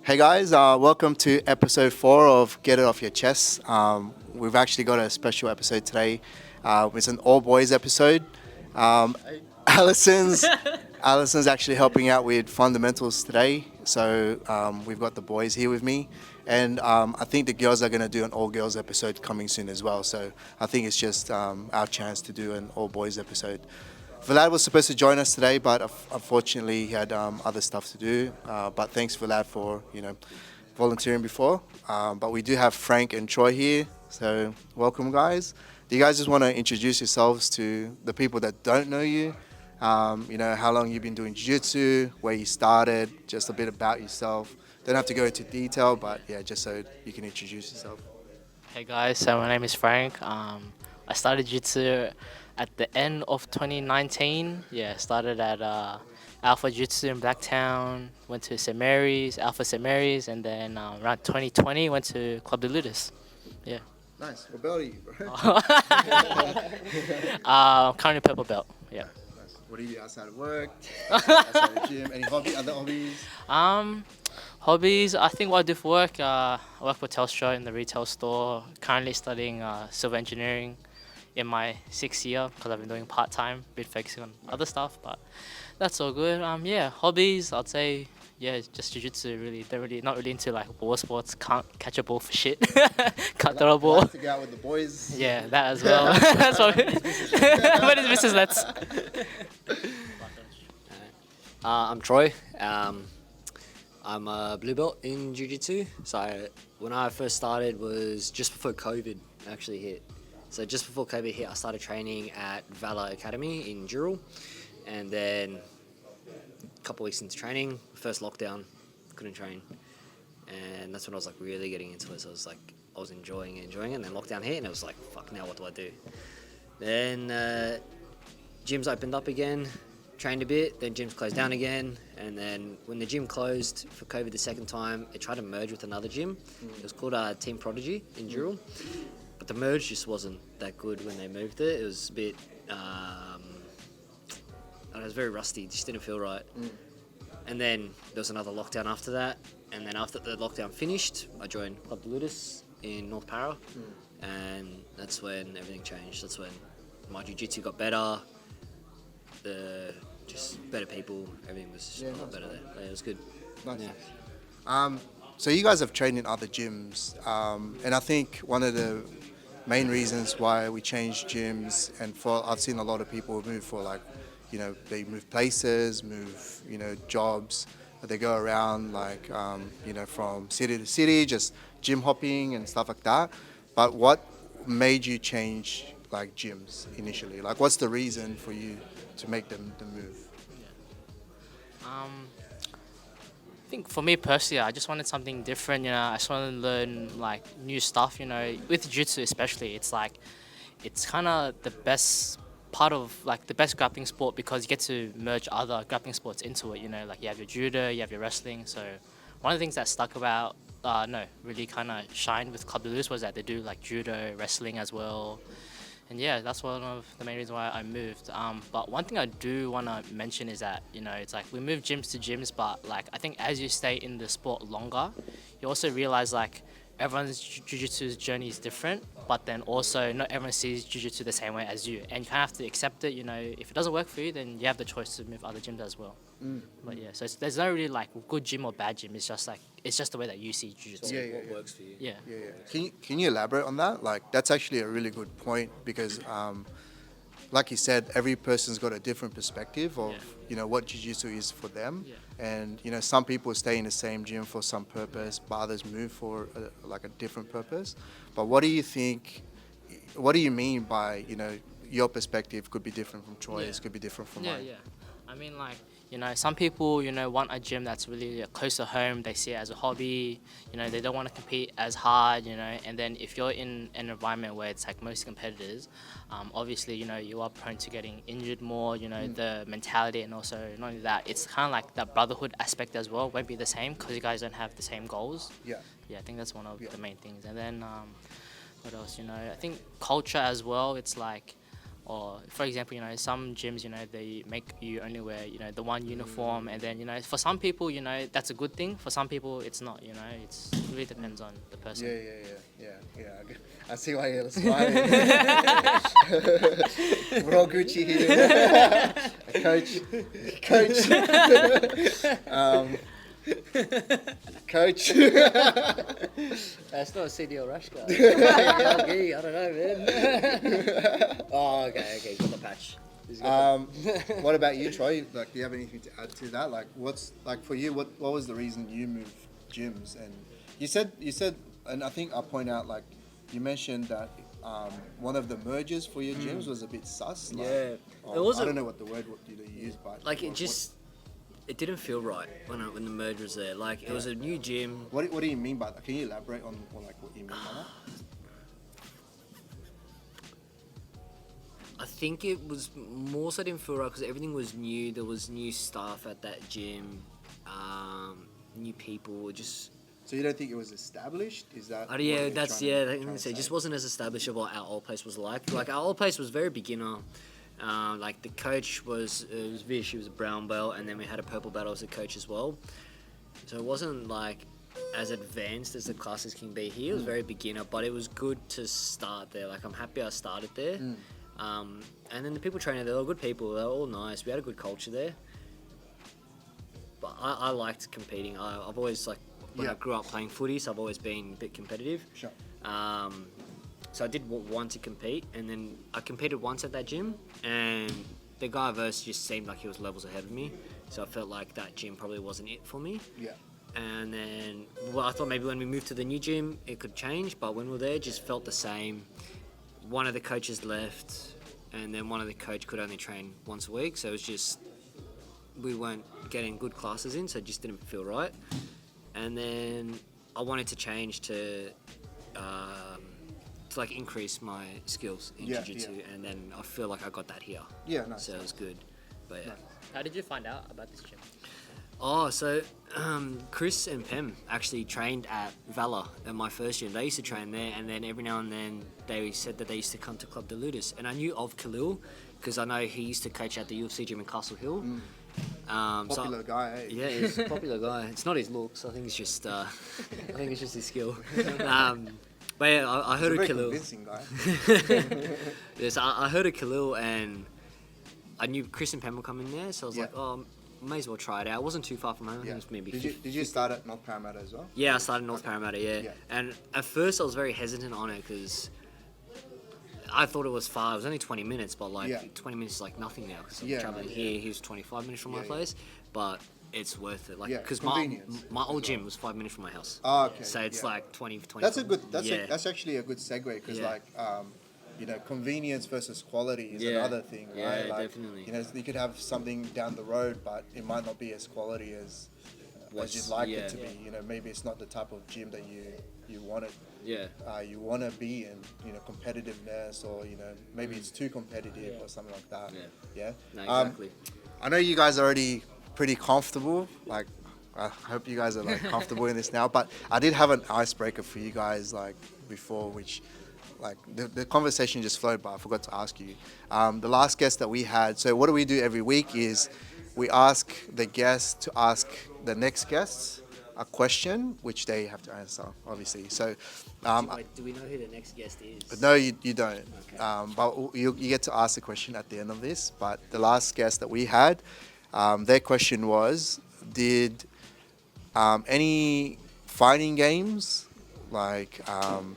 Hey guys, welcome to episode 4 of Get It Off Your Chest. We've actually got a special episode today. It's an all boys episode. Um, Allison's Allison's actually helping out with fundamentals today, so we've got the boys here with me, and I think the girls are going to do an all girls episode coming soon as well. So I think it's just our chance to do an all boys episode. Vlad was supposed to join us today, but unfortunately he had other stuff to do. But thanks Vlad for volunteering before. But we do have Frank and Troy here, so welcome guys. Do you guys just want to introduce yourselves to the people that don't know you? How long you've been doing jiu-jitsu, where you started, just a bit about yourself. Don't have to go into detail, but yeah, just so you can introduce yourself. Hey guys, so my name is Frank. I started Jiu-Jitsu at the end of 2019. Yeah, started at Alpha Jiu-Jitsu in Blacktown, went to St. Mary's, Alpha St. Mary's, and then around 2020 went to Club de Ludus. Yeah. Nice. What belt are you, bro? Currently purple belt. Yeah. Nice. What do you do outside of work? Outside of gym? Any other hobbies? Hobbies, I think what I do for work, I work for Telstra in the retail store. Currently studying civil engineering in my 6th year because I've been doing part-time, bit focusing on other stuff, but that's all good. Yeah, hobbies, I'd say, yeah, just jiu-jitsu really. They're really not really into like ball sports, can't catch a ball for shit, can't throw a ball. Like to go out with the boys. Yeah, that as well. That's what What is Mrs. Let's? I'm Troy. I'm a blue belt in Jiu-Jitsu. So when I first started was just before COVID actually hit. So just before COVID hit, I started training at Valor Academy in Dural. And then a couple weeks into training, first lockdown, couldn't train. And that's when I was like really getting into it. So I was enjoying it. And then lockdown hit and it was like, fuck, now what do I do? Then gyms opened up again. Trained a bit, then gyms closed down again, and then when the gym closed for COVID the second time, it tried to merge with another gym. It was called Team Prodigy in Dural, but the merge just wasn't that good when they moved it. It was a bit, it was very rusty, just didn't feel right. And then there was another lockdown after that, and then after the lockdown finished, I joined Club de Ludus in North Para, and that's when everything changed. That's when my jiu-jitsu got better. Just better people, everything was just a lot better there. Yeah, it was good. Nice. Yeah. So you guys have trained in other gyms, and I think one of the main reasons why we changed gyms, and I've seen a lot of people move for they move places, move jobs, they go around from city to city, just gym hopping and stuff like that. But what made you change like gyms initially? Like, what's the reason for you to make the move? I think for me personally, I just wanted something different. I just wanted to learn like new stuff. With jiu-jitsu especially, it's kind of the best part of like the best grappling sport because you get to merge other grappling sports into it. Like you have your judo, you have your wrestling. So one of the things that really kind of shined with Club de Luz was that they do like judo, wrestling as well. And yeah, that's one of the main reasons why I moved. But one thing I do want to mention is that, it's like we move gyms to gyms, but like I think as you stay in the sport longer, you also realize like everyone's jiu-jitsu's journey is different, but then also not everyone sees jiu-jitsu the same way as you. And you kind of have to accept it, if it doesn't work for you, then you have the choice to move other gyms as well. But yeah, so there's no really like good gym or bad gym. It's just the way that you see jiu-jitsu. What works for you? Yeah. Can you elaborate on that? Like, that's actually a really good point because, like you said, every person's got a different perspective of what jiu-jitsu is for them. Yeah. And some people stay in the same gym for some purpose, but others move for a different purpose. But what do you think? What do you mean by your perspective could be different from Troy's, could be different from mine? Yeah. I mean, like, some people, want a gym that's really close to home. They see it as a hobby. They don't want to compete as hard, And then if you're in an environment where it's like most competitors, obviously, you are prone to getting injured more, the mentality, and also not only that, it's kind of like that brotherhood aspect as well won't be the same because you guys don't have the same goals. Yeah. Yeah, I think that's one of the main things. And then what else, I think culture as well. It's like, Or for example, some gyms, they make you only wear, the one uniform, and then, for some people, that's a good thing. For some people, it's not. It really depends on the person. Yeah. I see why you're smiling. We're all Gucci here. Coach. Coach. That's not a CDL rash guard. I don't know, man. Oh, okay, he's got the patch. What about you, Troy? Like, do you have anything to add to that? Like, what's like for you? What was the reason you moved gyms? And you said, and I think I'll point out, like, you mentioned that one of the mergers for your gyms was a bit sus. Like, Yeah. I don't know what the word you use, but Like, it didn't feel right when the merge was there. Like, it was a new gym. What do you mean by that? Can you elaborate on like what you mean by that? I think it was more so didn't feel right because everything was new. There was new staff at that gym, new people. Just So you don't think it was established? Is that? I think so. It just wasn't as established as what our old place was like. Like, our old place was very beginner. Like, the coach was Vish. He was a brown belt, and then we had a purple belt as a coach as well. So it wasn't like as advanced as the classes can be here. It was very beginner, but it was good to start there. Like, I'm happy I started there. And then the people training there, they were good people. They were all nice. We had a good culture there. But I liked competing. I've always, like, when I grew up playing footy, so I've always been a bit competitive. Sure. So I did want to compete, and then I competed once at that gym, and the guy versus just seemed like he was levels ahead of me. So I felt like that gym probably wasn't it for me. Yeah. And then, I thought maybe when we moved to the new gym, it could change, but when we were there, it just felt the same. One of the coaches left, and then one of the coach could only train once a week, so it was just, we weren't getting good classes in, so it just didn't feel right. And then I wanted to change to like increase my skills in jiu-jitsu, and then I feel like I got that here. Yeah, nice. So it was good, but yeah. Nice. How did you find out about this gym? Oh, so Chris and Pem actually trained at Valor at my first gym. They used to train there, and then every now and then they said that they used to come to Club de Ludus. And I knew of Khalil because I know he used to coach at the UFC gym in Castle Hill. Popular guy, eh? Yeah, he's a popular guy. It's not his looks. I think it's just his skill. But yeah, I heard of Khalil. Convincing guy. Yes, I heard of Khalil, and I knew Chris and Pam were coming there, so I was like, oh, may as well try it out. It wasn't too far from home. I think it was maybe. Did you start at North Parramatta as well? Yeah, I started in North Parramatta, yeah. And at first I was very hesitant on it because I thought it was far. It was only 20 minutes, but 20 minutes is like nothing now because I'm traveling here. He was 25 minutes from my place, but it's worth it. Like, because my old gym was 5 minutes from my house. Oh, okay. So it's like 20. That's actually a good segue because convenience versus quality is another thing, right? Yeah, like, definitely. You could have something down the road, but it might not be as quality as you'd like it to be. Maybe it's not the type of gym that you want it. Yeah. You want to be in, competitiveness, or maybe it's too competitive or something like that. Yeah. No, exactly. I know you guys are already pretty comfortable. Like, I hope you guys are like comfortable in this now. But I did have an icebreaker for you guys like before, which like the conversation just flowed by. I forgot to ask you. The last guest that we had. So what do we do every week is we ask the guests to ask the next guests a question, which they have to answer, obviously. So, do we know who the next guest is? No, you don't. Okay. But you get to ask the question at the end of this. But the last guest that we had, their question was, did any fighting games like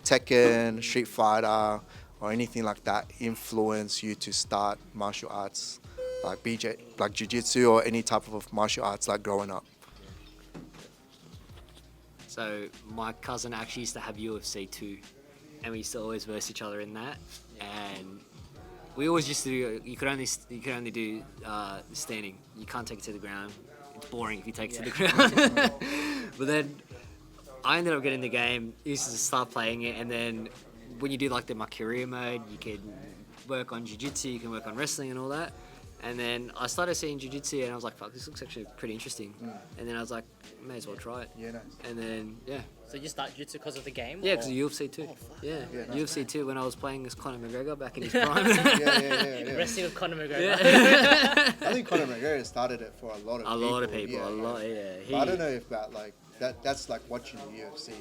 Tekken, Street Fighter, or anything like that influence you to start martial arts, like like jiu-jitsu or any type of martial arts, like growing up? So my cousin actually used to have UFC too, and we used to always verse each other in that. And we always used to do. You could only do standing. You can't take it to the ground. It's boring if you take it to the ground. But then I ended up getting the game. Used to start playing it, and then when you do like the Makiria mode, you can work on jiu-jitsu, you can work on wrestling and all that. And then I started seeing jiu-jitsu and I was like, fuck, this looks actually pretty interesting. And then I was like, may as well try it. Yeah, nice. And then, yeah. So you start jiu-jitsu because of the game? Yeah, or- because of UFC too. Yeah, Yeah, nice. UFC too when I was playing as Conor McGregor back in his prime. Yeah. Wrestling with Conor McGregor. Yeah. I think Conor McGregor started it for a lot of A people. lot of people, Yeah, a lot, yeah. But I don't know if that like that's like watching the UFC,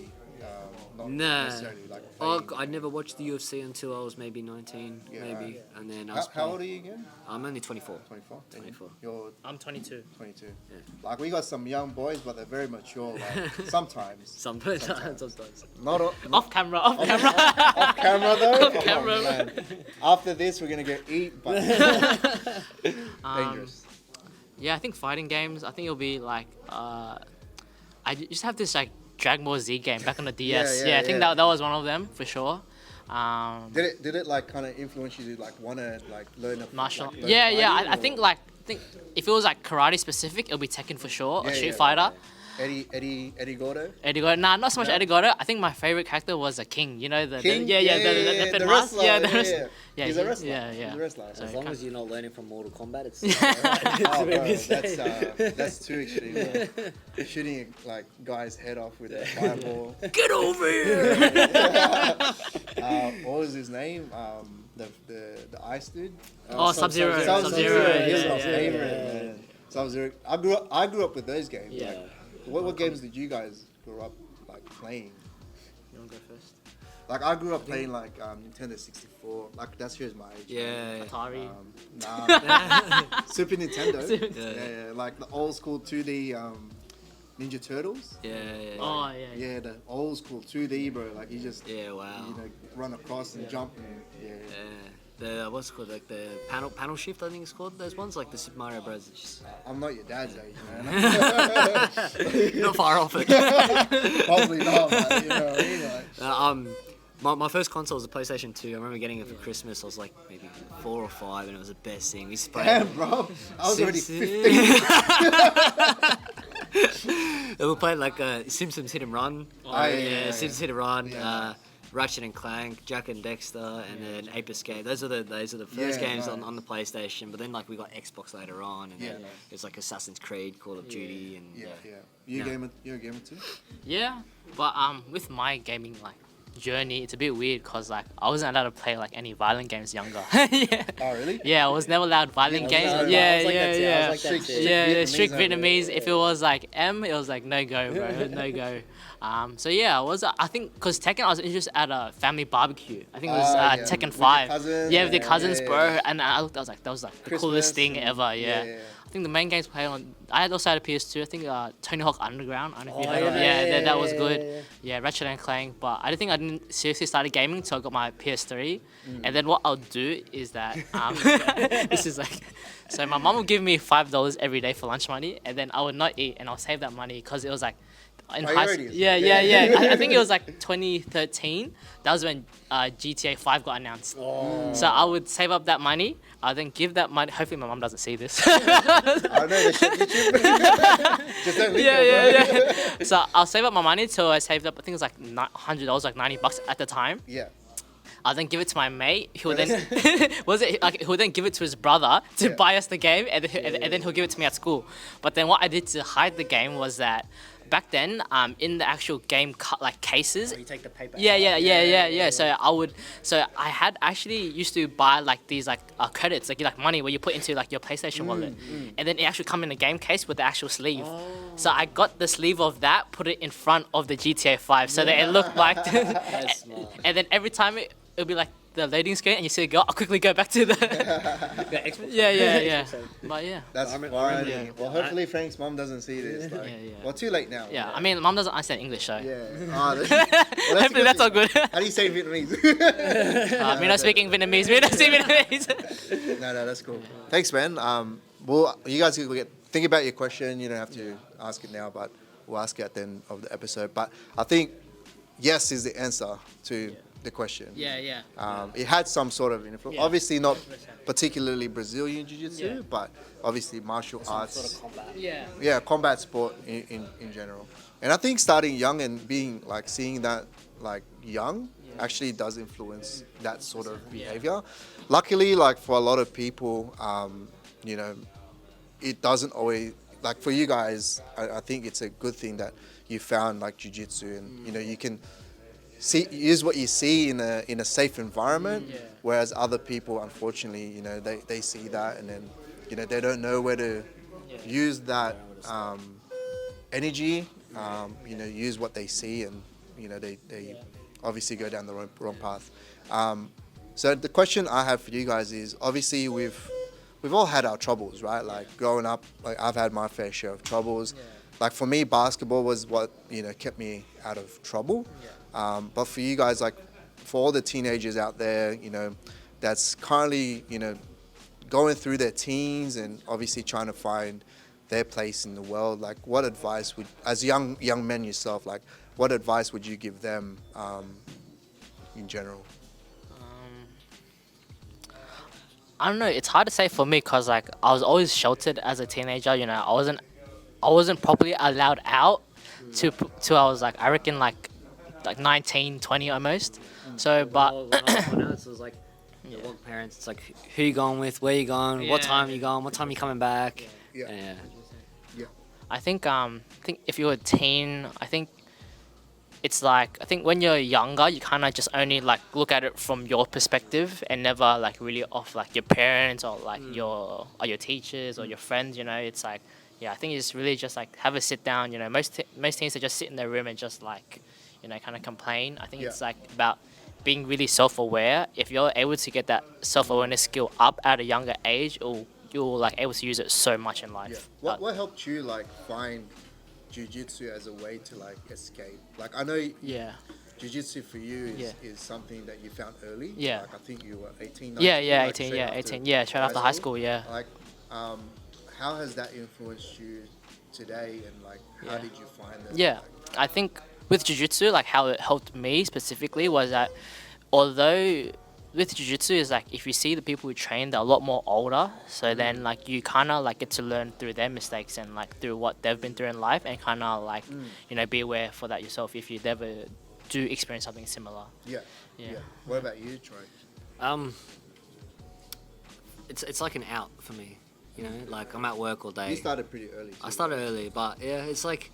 not Nah. necessarily like. Oh, playing. I never watched the UFC until I was maybe 19, Yeah, maybe. right. And then I How, was how old are playing- you again? I'm only 24. 24. 24. You're I'm 22. 22. Yeah. Like we got some young boys, but they're very mature. Like sometimes. Sometimes. Not Off camera, off camera. off camera though. Off Come camera. on, man. After this, we're gonna get eat, but dangerous. Yeah, I think fighting games. I think it'll be like I just have this like Dragon Ball Z game back on the DS. Yeah, I think yeah. that was one of them for sure. Did it like kind of influence you to like wanna like learn a Martial. like, learn Yeah. fighting, I or- think if it was like karate specific, it'll be Tekken for sure. Yeah, or Street yeah. Fighter. Eddie Gordo. Eddie Gordo. Nah, not so much No? Eddie Gordo. I think my favorite character was a King. You know the King? the left the and wrestler. right. Yeah, the wrestler. yeah. He's he- a wrestler. Yeah. He's a wrestler. So As long as you're not learning from Mortal Kombat, it's Oh, bro, it's that's too extreme. Bro. Shooting like guy's head off with a fireball. Get over here. What was his name? The ice dude. Oh, Sub-Zero. Sub-Zero. He's Yeah, my yeah, favorite, man. Sub-Zero. I grew up with those games. Yeah. Like, what games did you guys grow up like playing? You wanna go first? Like I grew up playing like Nintendo 64. Like that's here's my age. Yeah. Atari. Nah. Super Nintendo. Super Yeah. Like the old school 2D Ninja Turtles. Yeah. Oh yeah. Yeah, the old school 2D, bro. Like you just Yeah, wow. you know run across and jump and yeah. The what's it called, like the panel shift, I think it's called, those ones, like the Super Mario Bros. It's just I'm not your dad's age, man. not far off it. Probably not, man. You know what I mean? Like, My first console was a PlayStation 2. I remember getting it for Christmas. I was like maybe 4 or 5, and it was the best thing. We used to play. damn, bro. I was already Simpsons. 15. And we played like Simpsons Hit and Run. yeah. Simpsons Hit and Run. Yeah. Ratchet and Clank, Jack and Dexter, and then Ape Escape. Those are the first Yeah, games nice. on the PlayStation. But then like we got Xbox later on, and then Yeah. it's like Assassin's Creed, Call of Duty, and Yeah. You No. You're a gamer too? Yeah, but with my gaming like journey, it's a bit weird because like I wasn't allowed to play like any violent games younger. Yeah. Oh, really? Yeah, I was never allowed violent games. I was Yeah, like that too. I yeah. was like that Strict- too. Yeah, Vietnamese strict over there. Vietnamese. If it was like M, it was like no go, bro, no go. So yeah, I think because Tekken, I was interested at a family barbecue. I think it was Yeah, Tekken with 5. your cousins, Yeah, with the yeah, cousins, yeah, bro. yeah. And I looked, I was like, that was like the Christmas coolest thing and- ever. Yeah. I think the main games played on. I had also had a PS2. I think Tony Hawk Underground. I don't know if you heard of it. Yeah, that was good. Yeah, Ratchet and Clank. But I think I didn't seriously start gaming until I got my PS3. And then what I'll do is that this is like, so my mom would give me $5 every day for lunch money, and then I would not eat, and I'll save that money because it was like. In high Priorities. school. Yeah. I think it was like 2013. That was when GTA 5 got announced. So I would save up that money. I'll then give that money. Hopefully my mom doesn't see this. I know they shit YouTube. Just don't leak it, bro. yeah. So I'll save up my money till I saved up. I think it was like $100, like $90 at the time. Yeah. I'll then give it to my mate. Who will then who will then give it to his brother to buy us the game, and then he'll give it to me at school. But then what I did to hide the game was that back then, in the actual game cases. You take the paper. Yeah. So I had actually used to buy like these like credits, like money where you put into like your PlayStation wallet, and then it actually come in a game case with the actual sleeve. So I got the sleeve of that, put it in front of the GTA 5, so that it looked like. That's smart. And then every time it'll be like the loading screen, and you see it go, I'll quickly go back to the. Yeah. But yeah. That's I funny. remember- yeah. Well, hopefully Frank's mom doesn't see this. Like, Yeah. Well, too late now. Yeah, I mean, mom doesn't understand English, so. Yeah. Well, that's Hopefully that's all good. How do you say Vietnamese? We're not speaking Vietnamese. We're not speaking Vietnamese. No, that's cool. Thanks, man. Well, you guys can think about your question. You don't have to ask it now, but we'll ask it at the end of the episode. But I think yes is the answer to the question. Yeah. It had some sort of influence. Yeah. Obviously not particularly Brazilian Jiu-Jitsu, Yeah. but obviously martial arts. Sort of combat. Yeah. Combat sport in general. And I think starting young and being like seeing that like young actually does influence that sort of behavior. Luckily, like for a lot of people, you know, it doesn't always, like for you guys, I think it's a good thing that you found like jiu-jitsu, and you know, you can see, use what you see in a safe environment, whereas other people, unfortunately, you know, they see that, and then, you know, they don't know where to use that energy, you know, use what they see, and you know, they obviously go down the wrong path. So the question I have for you guys is, obviously we've all had our troubles, right? Like growing up, like I've had my fair share of troubles. Like for me, basketball was what, you know, kept me out of trouble. But for you guys, like for all the teenagers out there, you know, that's currently, you know, going through their teens and obviously trying to find their place in the world, like what advice would, as young men yourself, like what advice would you give them in general? I don't know. It's hard to say for me because like I was always sheltered as a teenager. You know, I wasn't properly allowed out to I was like, I reckon like 19, 20 almost. So, but When I was born out, it was like, Yeah. the parents, it's like, who you going with, where you going, what Yeah. time you going, what time you coming back. Yeah. Yeah. I think if you're a teen, I think it's like, I think when you're younger, you kind of just only like look at it from your perspective and never like really off like your parents or like your teachers or your friends. You know, it's like, yeah, I think it's really just like have a sit down. You know, most teens, they just sit in their room and just like, you know, kind of complain. I think it's like about being really self-aware. If you're able to get that self-awareness skill up at a younger age, you'll like able to use it so much in life. What helped you like find jiu-jitsu as a way to like escape? Like I know Yeah. jiu-jitsu for you is, Yeah. is something that you found early. Yeah. Like I think you were 18, 19. Yeah, yeah, like 18, straight yeah, after 18, yeah, straight after high school, yeah. Like, how has that influenced you today, and like how Yeah. did you find that? Yeah, Like, I think with jiu-jitsu, like how it helped me specifically was that although with jiu-jitsu is like if you see the people who train, they're a lot more older, so then like you kind of like get to learn through their mistakes and like through what they've been through in life, and kind of like you know, be aware for that yourself if you ever do experience something similar. yeah. Yeah. What about you, Troy? It's like an out for me, you know, like I'm at work all day. You started pretty early. Too, I started early, but yeah, it's like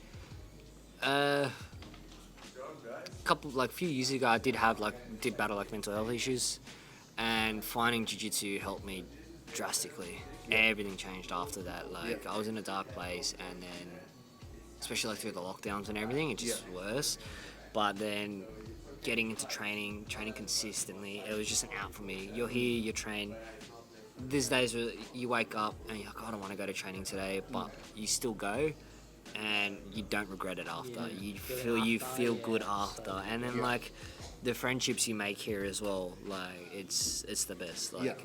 few years ago I did battle like mental health issues, and finding jiu-jitsu helped me drastically. Everything changed after that. Like I was in a dark place, and then especially like through the lockdowns and everything, it just worse. But then getting into training consistently, it was just an out for me. You're here, you train. There's days where you wake up and you're like, I don't want to go to training today, but you still go, and you don't regret it after. You feel good after, and then like the friendships you make here as well. Like it's the best. Like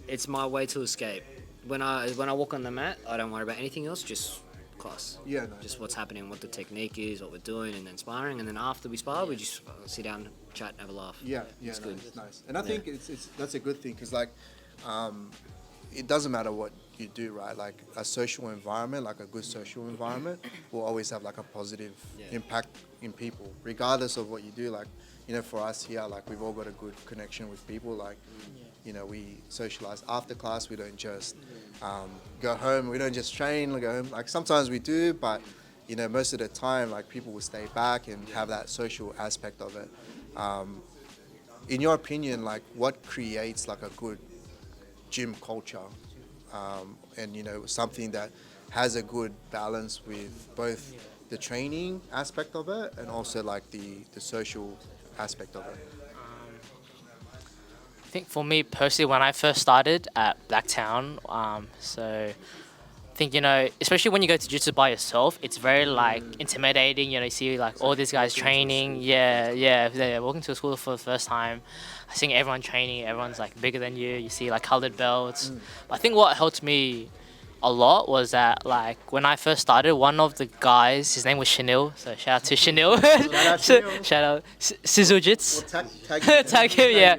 it's my way to escape. When I walk on the mat, I don't worry about anything else. Just class. Yeah, no. Just what's happening, what the technique is, what we're doing, and then sparring, and then after we spar, we just sit down, chat, have a laugh. Yeah, It's good. It's nice, and I think it's that's a good thing, because like, it doesn't matter what you do, right? Like a social environment, like a good social environment, will always have like a positive impact in people, regardless of what you do. Like, you know, for us here, like we've all got a good connection with people. Like, you know, we socialize after class. We don't just go home. We don't just train. We go home. Like sometimes we do, but you know, most of the time, like people will stay back and have that social aspect of it. In your opinion, like what creates like a good gym culture, and you know, something that has a good balance with both the training aspect of it and also like the social aspect of it? I think for me personally, when I first started at Blacktown, so I think, you know, especially when you go to jiu-jitsu by yourself, it's very like intimidating. You know, you see like all these guys training. Yeah, they're walking to a school for the first time. I see everyone training. Everyone's like bigger than you. You see like colored belts. But I think what helped me a lot was that like when I first started, one of the guys, his name was Chanel. So shout out to Chanel. Shout out Sizzle Jits. Tag him, yeah.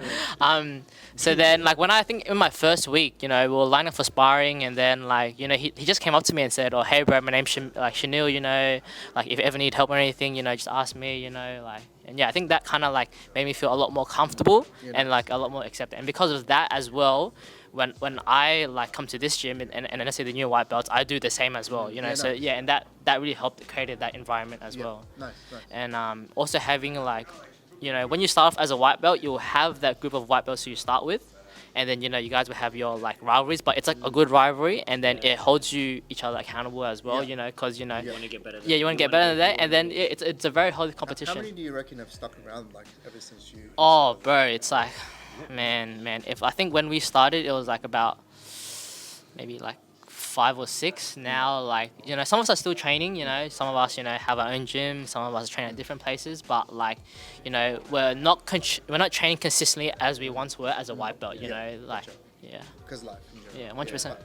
So then, like, when I think in my first week, you know, we were lining up for sparring, and then, like, you know, he just came up to me and said, oh, hey, bro, my name's Chanel, you know, like, if you ever need help or anything, you know, just ask me, you know, like, and yeah, I think that kind of, like, made me feel a lot more comfortable and, like, a lot more accepted. And because of that as well, when I like come to this gym and let's say the new white belts, I do the same as well. You know, Yeah, so nice. yeah, and that really helped created that environment as well. Nice, nice. And also having like, you know, when you start off as a white belt, you'll have that group of white belts who you start with, and then you know you guys will have your like rivalries, but it's like a good rivalry, and then it holds you each other accountable as well. Yeah. You know, because you know, You want to get better. yeah, you want to get better than that, and then you yeah, it's a very healthy How competition. many do you reckon have stuck around like ever since you? Oh, bro, it's like, man. If I think when we started, it was like about maybe like 5 or 6. Now, like you know, some of us are still training. You know, some of us you know have our own gym. Some of us train at different places. But like, you know, we're not training consistently as we once were as a white belt. You know, like gotcha. yeah, Because like, you know, yeah, 100%. but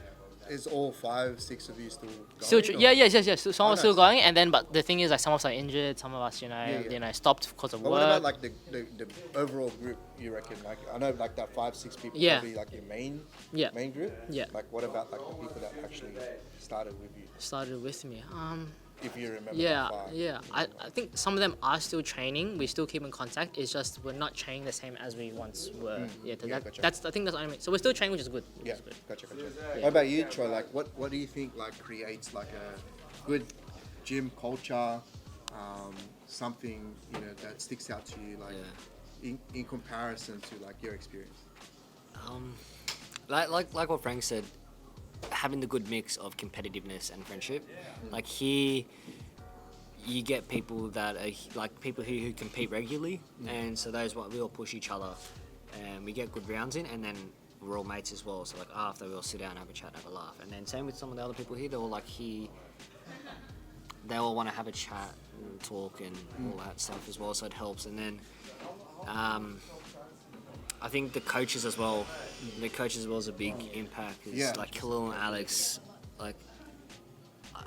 is all 5, 6 of you still going? Still, or- yeah, yes. So some of us still nice. going, and then but the thing is like some of us are injured. Some of us, you know, Yeah. you know, stopped because of But work. what about like the overall group? You reckon? Like I know like that 5, 6 people Yeah. probably like your main Yeah. group. Yeah. Like what about like the people that actually started with you? Started with me. If you remember. Yeah, the 5. yeah. I think some of them are still training. We still keep in contact. It's just we're not training the same as we once were. Yeah, yeah, that, gotcha. that's I think that's what I mean. So we're still training, which is good. Yeah, Which is good. gotcha. What about you, Troy? Like, what do you think like creates like a good gym culture? Something you know that sticks out to you, like in comparison to like your experience. like what Frank said, having the good mix of competitiveness and friendship. Like here, you get people that are like people who compete regularly, and so those what we all push each other, and we get good rounds in, and then we're all mates as well. So like after we all sit down, have a chat, have a laugh, and then same with some of the other people here. They're all like here. They all want to have a chat and talk and all that stuff as well. So it helps, and then. I think the coaches as well. The coaches as well is a big impact. It's Yeah. like Khalil and Alex, like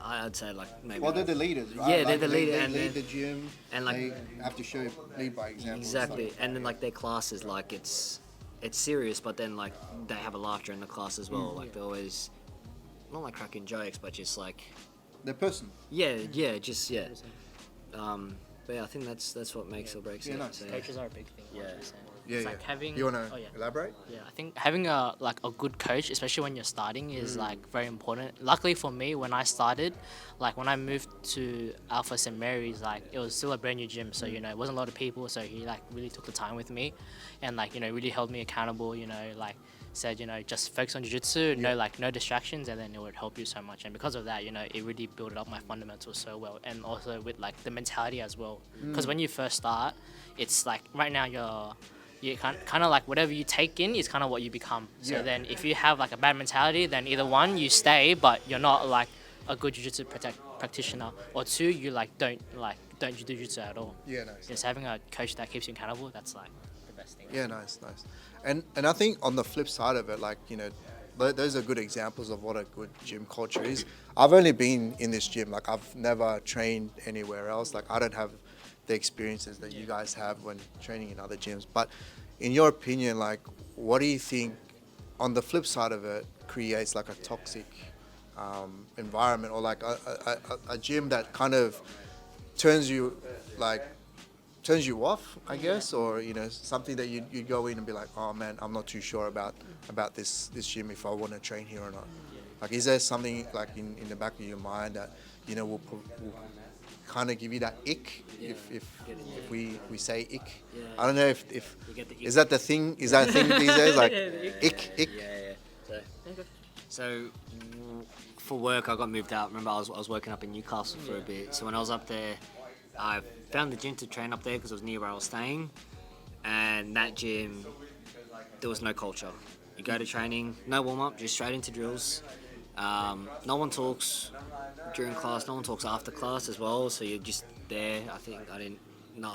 I'd say like maybe. Well, they're the leaders, right? Yeah, Like, they're the leader, They and lead then- the gym, and, like- they have to lead by example. and stuff. Exactly, and then like their classes, like it's serious, but then like they have a laughter in the class as well. Like they're always not like cracking jokes, but just like They're personal. just. But yeah, I think that's what makes or breaks Yeah, it. nice. So, Coaches are a big thing. Yeah. 100%. Yeah, It's yeah. like having. You wanna Oh, yeah. elaborate? Yeah, I think having a good coach, especially when you're starting, is like very important. Luckily for me, when I started, like when I moved to Alpha St Mary's, like it was still a brand new gym, so you know it wasn't a lot of people. So he like really took the time with me, and like you know really held me accountable. You know like said you know just focus on jiu-jitsu, no distractions, and then it would help you so much. And because of that, you know it really built up my fundamentals so well, and also with like the mentality as well. Because when you first start, it's like right now you kind of like whatever you take in is kind of what you become. So Yeah. then if you have like a bad mentality, then either one, you stay, but you're not like a good jiu-jitsu practitioner, or two, you like don't do jiu-jitsu at all. Yeah, nice. Just having a coach that keeps you accountable, that's like the best thing. Yeah, nice. And I think on the flip side of it, like you know, those are good examples of what a good gym culture is. I've only been in this gym, like I've never trained anywhere else. Like I don't have the experiences that you guys have when training in other gyms. But in your opinion, like what do you think on the flip side of it creates like a toxic environment, or like a gym that kind of turns you off, I guess, or you know something that you go in and be like, oh man, I'm not too sure about this gym if I want to train here or not. Like, is there something like in the back of your mind that you know will kind of give you that ick if we say ick? Yeah. I don't know if You get the is that the thing? Is that a thing these days? Like ick. Yeah. So for work, I got moved out. Remember, I was working up in Newcastle for a bit. So when I was up there, I found the gym to train up there because it was near where I was staying. And that gym, there was no culture. You go to training, no warm up, just straight into drills. No one talks during class. No one talks after class as well. So you're just there. I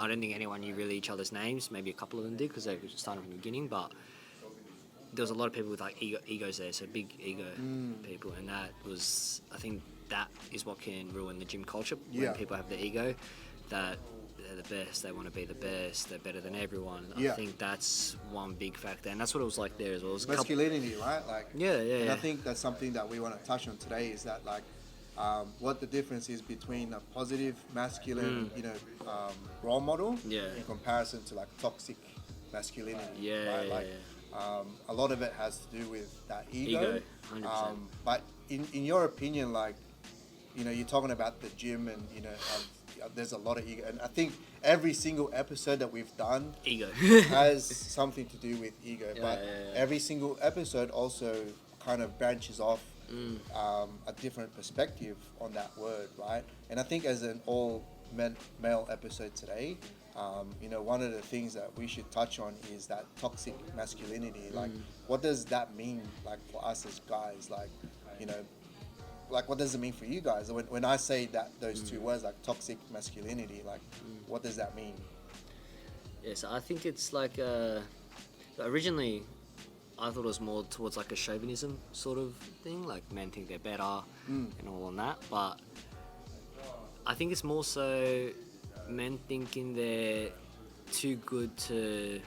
don't think anyone knew really each other's names. Maybe a couple of them did because they were starting from the beginning. But there was a lot of people with like egos there, so big ego people, and I think that is what can ruin the gym culture when Yeah. people have the ego that they're the best, they want to be the best, they're better than everyone. Yeah. I think that's one big factor, and that's what it was like there as well. It was a couple- Masculinity, right? Like And I yeah. think that's something that we want to touch on today is that like what the difference is between a positive masculine, role model Yeah. in comparison to like toxic masculinity. Yeah, right? yeah, Like yeah. a lot of it has to do with that Ego, 100%. But in your opinion, like, you know, you're talking about the gym and, you know, there's a lot of ego. And I think every single episode that we've done Ego. has something to do with ego. But yeah. every single episode also kind of branches off a different perspective on that word, right? And I think as an all male episode today, you know, one of the things that we should touch on is that toxic masculinity. Like, what does that mean, like, for us as guys? Like, you know, like, what does it mean for you guys? When I say that those two words, like toxic masculinity, like, what does that mean? Yes, I think it's like originally I thought it was more towards like a chauvinism sort of thing, like men think they're better and all on that. But I think it's more so men thinking they're too good to,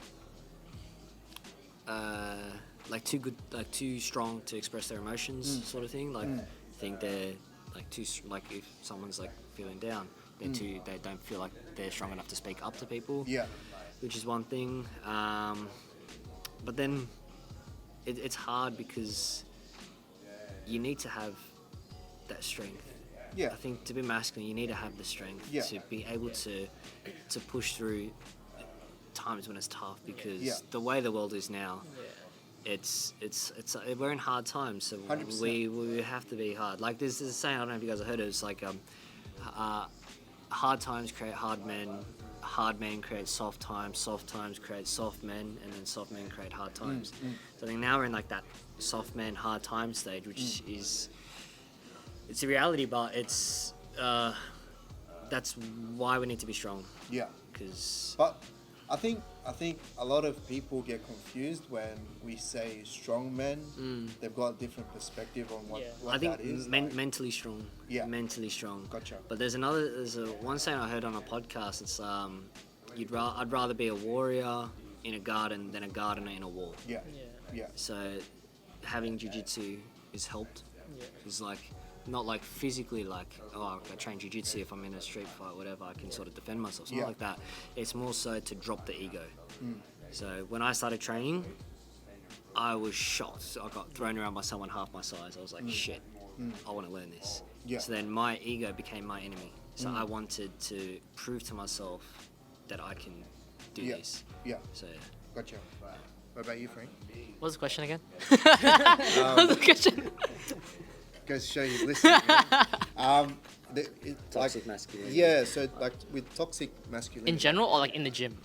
like too strong to express their emotions, sort of thing. Like think they're like like if someone's like feeling down, they don't feel like they're strong enough to speak up to people. Yeah. Which is one thing. But then it's hard because you need to have that strength. Yeah. I think to be masculine, you need to have the strength to be able to push through times when it's tough, because the way the world is now, it's we're in hard times, so 100%. we have to be hard. Like there's a saying, I don't know if you guys have heard it. It's like hard times create hard men create soft times create soft men, and then soft men create hard times. So I think now we're in like that soft men hard times stage, which is, it's a reality, but it's that's why we need to be strong. Yeah. Because But I think a lot of people get confused when we say strong men. They've got a different perspective on what I think that is. mentally strong. Yeah. Mentally strong. Gotcha. But there's one saying I heard on a podcast. It's I'd rather be a warrior in a garden than a gardener in a wall. Yeah. Yeah. So having jiu-jitsu has helped. It's like not like physically like, oh, I train jiu-jitsu, if I'm in a street fight, whatever, I can sort of defend myself. It's not like that. It's more so to drop the ego. So when I started training, I was shocked. I got thrown around by someone half my size. I was like, shit, I want to learn this. Yeah. So then my ego became my enemy. So I wanted to prove to myself that I can do this. Yeah. So Gotcha. What about you, Frank? What's the question again? What's the question? Goes to show he's listening. toxic masculinity. Yeah, so like with toxic masculinity. In general, or like in the gym?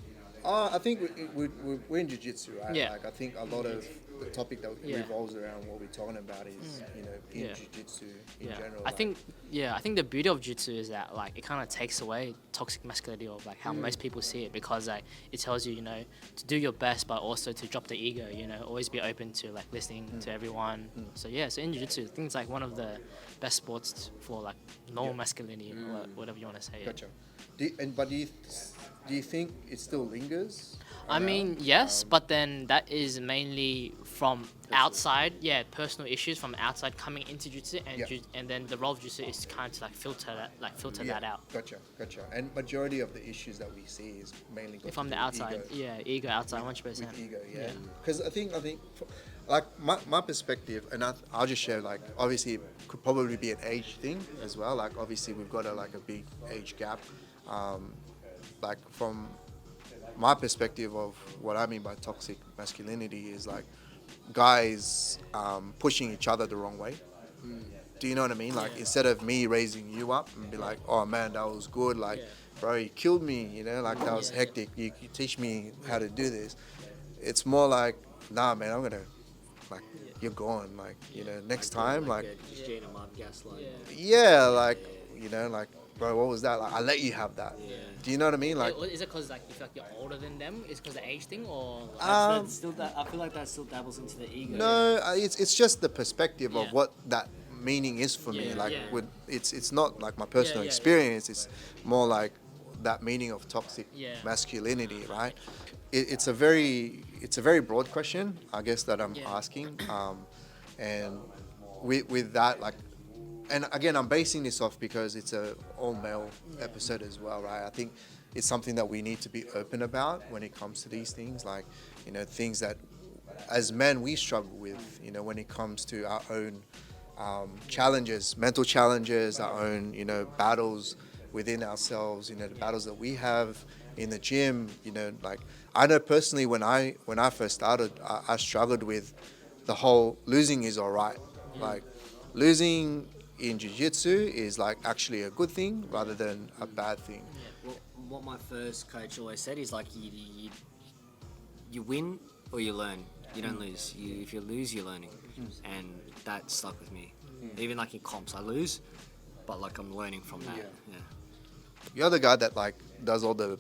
I think we're in jiu-jitsu, right? Yeah. Like I think a lot of the topic that revolves around what we're talking about is, you know, in jiu-jitsu in general. I think the beauty of jiu-jitsu is that like it kind of takes away toxic masculinity of like how most people see it, because like it tells you, you know, to do your best, but also to drop the ego, you know, always be open to like listening to everyone. So so in jiu-jitsu, I think it's like one of the best sports for like normal masculinity, or whatever you want to say. Gotcha. Do you think it still lingers? I mean, yes, but then that is mainly from outside, personal issues from outside coming into jiu-jitsu, and and then the role of jiu-jitsu is kind of to like filter that out. Gotcha. And majority of the issues that we see is mainly got From to the do with outside, ego. ego outside, 100%. With ego, because I think like my perspective, and I'll just share, like, obviously it could probably be an age thing as well. Like obviously we've got a big age gap. Like from my perspective of what I mean by toxic masculinity is like guys pushing each other the wrong way. Do you know what I mean? Like instead of me raising you up and be like, oh man, that was good, like bro, you killed me, you know, like that was hectic, you teach me how to do this. It's more like, nah man, I'm gonna, like, you're gone, like, you know, next time, like just getting them up, gaslight. like, you know, like, bro, what was that? Like, I let you have that. Do you know what I mean? Like, is it because like you feel like you're older than them? Is it because the age thing, or? I feel like that still dabbles into the ego. no, it's just the perspective of what that meaning is for me. Like, it's not like my personal experience. It's more like that meaning of toxic masculinity, right? It's a very broad question, I guess, that I'm asking. And with that, like. And again, I'm basing this off because it's a all-male episode as well, right? I think it's something that we need to be open about when it comes to these things, like, you know, things that as men we struggle with, when it comes to our own challenges, mental challenges, our own, battles within ourselves, the battles that we have in the gym, like I know personally when I first started, I struggled with the whole losing is all right. Like losing in jiu-jitsu is like actually a good thing rather than a bad thing. Well, what my first coach always said is like you win or you learn. You don't lose. If you lose, you're learning, and that stuck with me. Even like in comps, I lose, but like I'm learning from that. Yeah. You're the guy that like does all the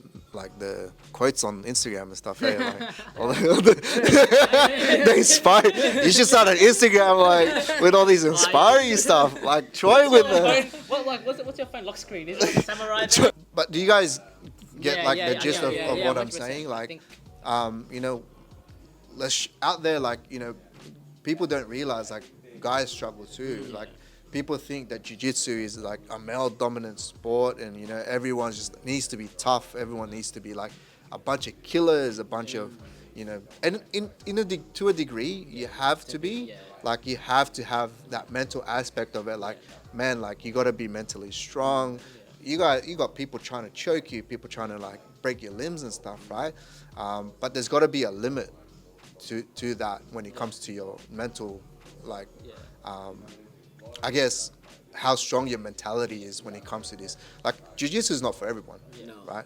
the quotes on Instagram and stuff. Hey, like all the inspire. You should start an Instagram like with all these inspiring stuff. Like Troy with the. What's your phone lock screen? Is it like a samurai? Thing? But do you guys get Yeah, the gist of what I'm 100%. saying? I Like, think- let's out there like people don't realize like guys struggle too. Like people think that jiu-jitsu is like a male dominant sport and everyone just needs to be tough, everyone needs to be like a bunch of killers, a bunch of and to a degree you have to be like you have to have that mental aspect of it, like man, like you got to be mentally strong. You got people trying to choke you, people trying to like break your limbs and stuff, right? But there's got to be a limit to that when it comes to your mental, like I guess how strong your mentality is when it comes to this. Like jiu-jitsu is not for everyone, right?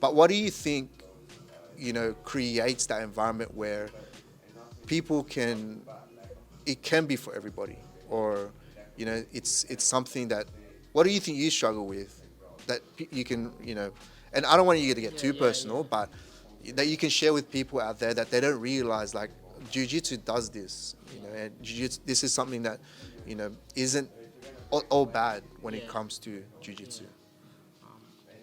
But what do you think, creates that environment where people it can be for everybody, or it's something that, what do you think you struggle with that you can, and I don't want you to get too personal, but that you can share with people out there that they don't realize like jiu-jitsu does this, and jiu-jitsu, this is something that isn't all bad when it comes to jiu-jitsu.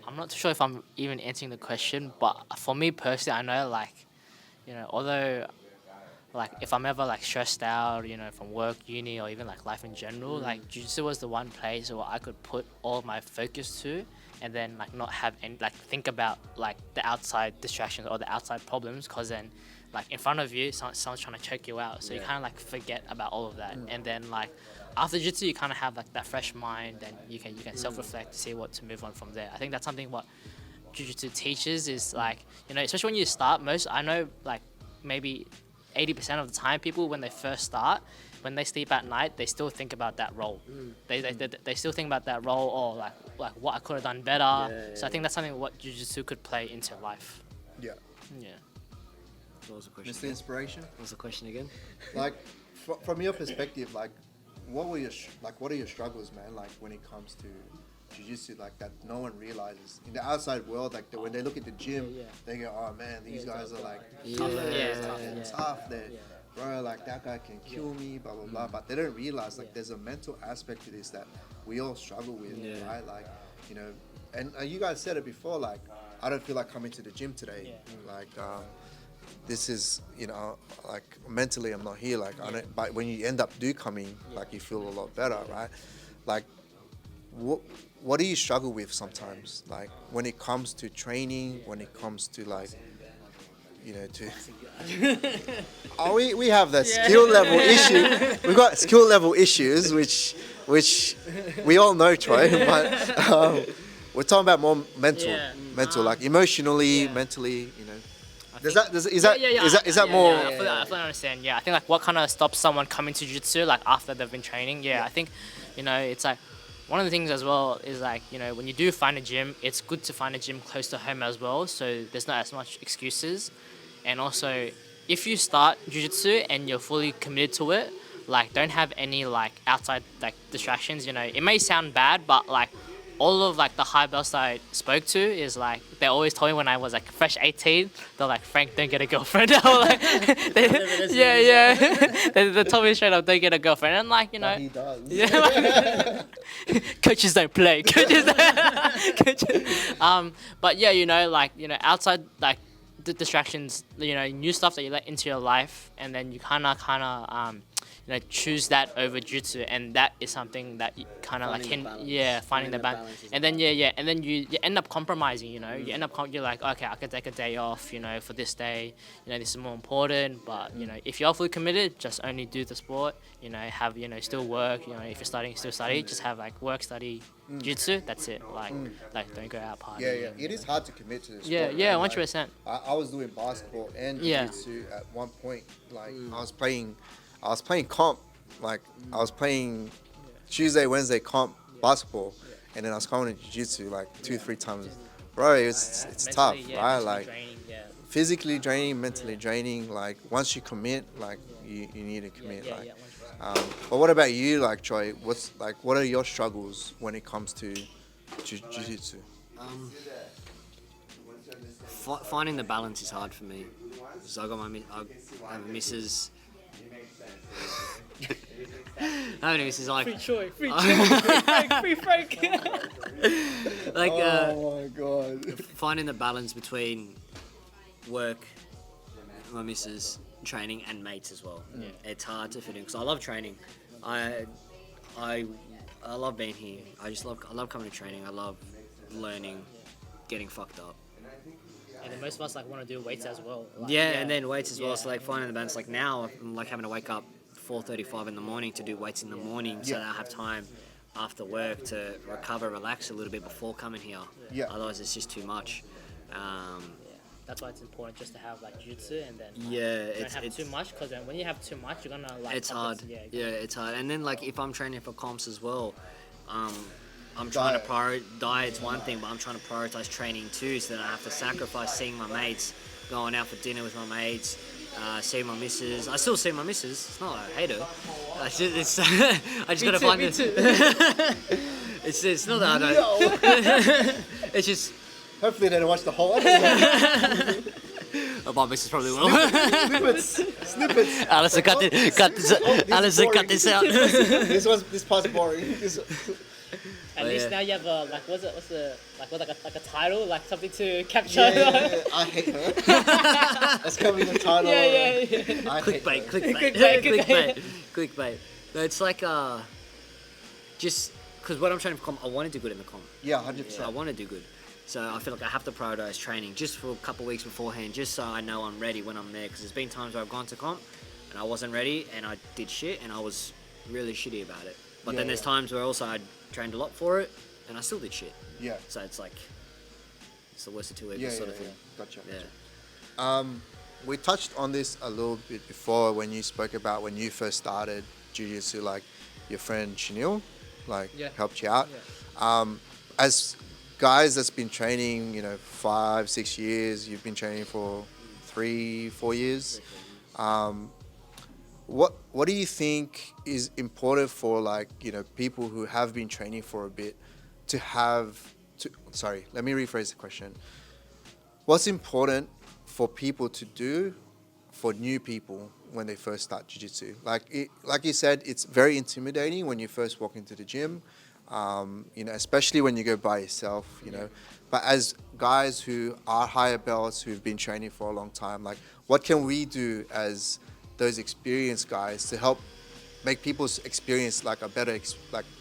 I'm not too sure if I'm even answering the question, but for me personally, I know like, although like if I'm ever like stressed out, from work, uni, or even like life in general, like jiu-jitsu was the one place where I could put all of my focus to, and then like not have any like think about like the outside distractions or the outside problems, because then like in front of you someone's trying to choke you out, so you kind of like forget about all of that, and then like after jiu-jitsu you kind of have like that fresh mind, and you can self-reflect to see what to move on from there. I think that's something what jiu-jitsu teaches is like, especially when you start, I know like maybe 80% of the time people when they first start, when they sleep at night, they still think about that role. They still think about that role, or like what I could have done better. So I think that's something what jiu-jitsu could play into life. Yeah. What was the question? Mr. Inspiration. What was the question again? Like from your perspective, like what are your struggles, man? Like when it comes to jiu-jitsu, like that no one realizes in the outside world, like when they look at the gym, they go, oh man, these guys are like tough, bro, like that guy can kill me, blah blah blah. But they don't realize like there's a mental aspect to this that we all struggle with, right? Like and you guys said it before, like I don't feel like coming to the gym today, like this is like mentally I'm not here, like I don't, but when you end up coming, like you feel a lot better, right? Like what do you struggle with sometimes, like when it comes to training, when it comes to like we have that skill level issue. We've got skill level issues which we all know, Troy, but we're talking about more mental, like emotionally, mentally, is that more? I fully understand. I think like what kind of stops someone coming to jiu-jitsu like after they've been training. I think it's like one of the things as well is like when you do find a gym, it's good to find a gym close to home as well, so there's not as much excuses. And also if you start jiu-jitsu and you're fully committed to it, like don't have any like outside like distractions. It may sound bad, but like all of like the high belts that I spoke to is like they always told me when I was like fresh 18, they're like, Frank, don't get a girlfriend. Like, they told me straight up, don't get a girlfriend. And like But he does. Coaches don't play. Coaches. But outside like the distractions, new stuff that you let into your life, and then you kind of choose that over jiu-jitsu, and that is something that you kind of like Finding the can, balance. yeah, finding Finding the the balance. balance is And then and then you end up compromising. You end up you're like, okay, I can take a day off, for this day. This is more important. But if you're fully committed, just only do the sport. Have still work. If you're studying, still study. Just have like work, study, jiu-jitsu. That's it. Like don't go out partying. Yeah, yeah. It is hard to commit to the sport. Yeah, yeah, man. 100%. I was doing basketball and Yeah. jiu-jitsu at one point. Like I was playing comp. Like I was playing Tuesday, Wednesday comp basketball, and then I was coming to jiu-jitsu like 2-3 times. Bro, it's tough, Mentally, right? mentally Like draining, yeah. physically draining, mentally draining. Like once you commit, like you need to commit. Yeah, like, yeah, 100%. but what about you, like Troy? What are your struggles when it comes to jiu-jitsu? Finding the balance is hard for me. So I have a missus. I have a missus like Troy, free Frank, free Frank. like Oh my god. finding the balance between work, my missus, training, and mates as well. Yeah. It's hard to fit in because I love training. I love being here. I love coming to training. I love learning, getting fucked up. And then most of us like want to do weights as well. Like, Yeah, and then weights as well. Yeah. So like finding the balance. Like now, I'm like having to wake up 4:35 in the morning to do weights in the morning, so that I have time after work to recover, relax a little bit before coming here. Yeah. Otherwise, it's just too much. That's why it's important just to have like jiu-jitsu, and then Yeah, don't have too much, because when you have too much, you're gonna like. It's hard. Yeah, It's hard. And then like if I'm training for comps as well, I'm trying to prioritize. Diet's one thing, but I'm trying to prioritize training too, so that I have to sacrifice seeing my mates, going out for dinner with my mates, seeing my missus. I still see my missus. It's not like I hate her. I just gotta find it. It's not that I don't. It's just. Hopefully they don't watch the whole episode. My missus probably will. Snippets. Alison, cut this. Alison, cut this out. This part's boring. At least now you have a like what's like a title, like something to capture. I hate her. That's coming the title. Yeah. Clickbait. No, it's like just because when I'm training for comp, I want to do good in the comp. Yeah, 100%. So I want to do good. So I feel like I have to prioritize training just for a couple of weeks beforehand, just so I know I'm ready when I'm there. Because there's been times where I've gone to comp and I wasn't ready and I did shit and I was really shitty about it. But then there's times where also I trained a lot for it and I still did shit. Yeah. So it's like it's the worst of two evils sort of thing. Gotcha. Yeah. We touched on this a little bit before when you spoke about when you first started jiu-jitsu, like your friend Chanel, helped you out. Yeah. As guys that's been training, 5-6 years, you've been training for 3-4 years. What do you think is important for people who have been training for a bit to sorry, let me rephrase the question. What's important for people to do for new people when they first start jiu-jitsu? Like you said, it's very intimidating when you first walk into the gym, especially when you go by yourself, But as guys who are higher belts, who've been training for a long time, what can we do as those experienced guys to help make people's experience a better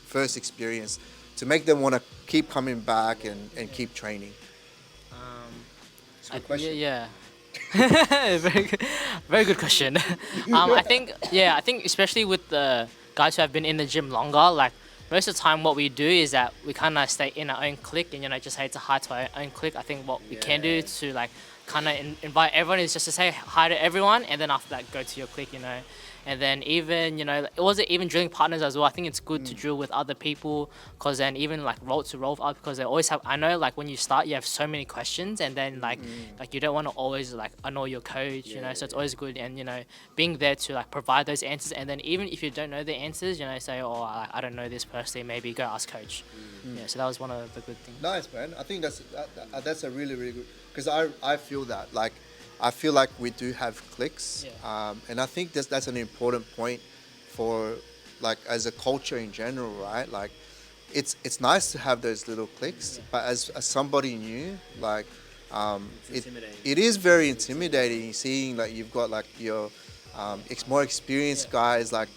first experience, to make them want to keep coming back and keep training? It's a good question. Yeah. Very good question. I think especially with the guys who have been in the gym longer, most of the time what we do is that we kind of stay in our own clique and just say it's a hi to our own clique. I think what we can do to kind of invite everyone is just to say hi to everyone, and then after that go to your clique, And then even, it wasn't even drilling partners as well. I think it's good to drill with other people, because then even roll to roll up, because they always have, I know when you start you have so many questions, and then you don't want to always annoy your coach, so it's always good, and being there to provide those answers. And then even if you don't know the answers, say, oh, I don't know this personally, maybe go ask coach. Yeah, so that was one of the good things. Nice, man. I think that's a really, really good, because I feel that I feel like we do have cliques, and I think that's an important point for as a culture in general, right? It's nice to have those little cliques, but as somebody new, it is very intimidating seeing you've got your more experienced guys, like,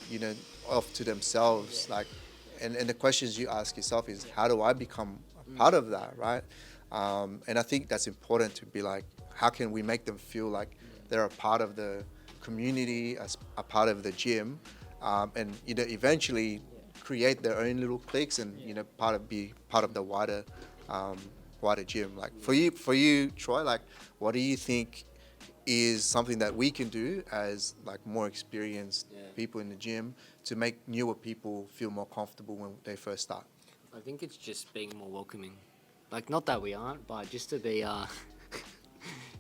off to themselves, like, and the questions you ask yourself is, how do I become a part of that, right? And I think that's important to be like, how can we make them feel like they're a part of the community, as a part of the gym, and eventually create their own little cliques, and be part of the wider gym. Like for you, Troy, like, what do you think is something that we can do as like more experienced people in the gym to make newer people feel more comfortable when they first start? I think it's just being more welcoming. Like, not that we aren't, but just to be,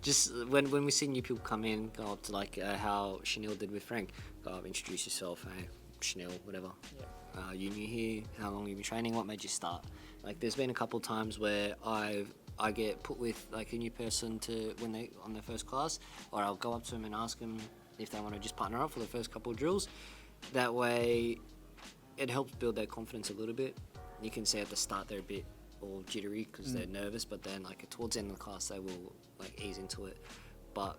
just when we see new people come in, go up to like how Chanel did with Frank, go up, introduce yourself, hey, Chanel, whatever. You new here? How long have you been training? What made you start? Like, there's been a couple of times where I get put with like a new person to when they on their first class, or I'll go up to them and ask them if they want to just partner up for the first couple of drills. That way, it helps build their confidence a little bit. You can see at the start they're a bit all jittery because they're nervous, but then like towards the end of the class they will like ease into it. But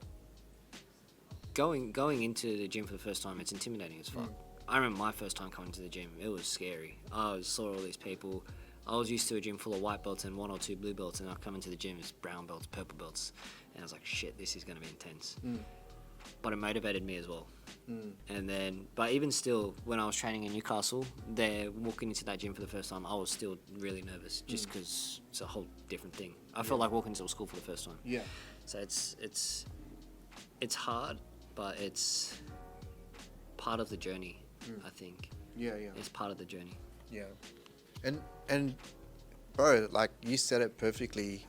going into the gym for the first time, it's intimidating as fuck. I remember my first time coming to the gym, it was scary. I saw all these people. I was used to a gym full of white belts and 1 or 2 blue belts, and I come into the gym, it's brown belts, purple belts, and I was like, shit, this is going to be intense. But it motivated me as well. And then, but even still, when I was training in Newcastle, they're walking into that gym for the first time, I was still really nervous, just because it's a whole different thing. I felt like walking into a school for the first time. Yeah. So it's hard, but it's part of the journey, I think. Yeah. It's part of the journey. Yeah. And bro, like you said it perfectly.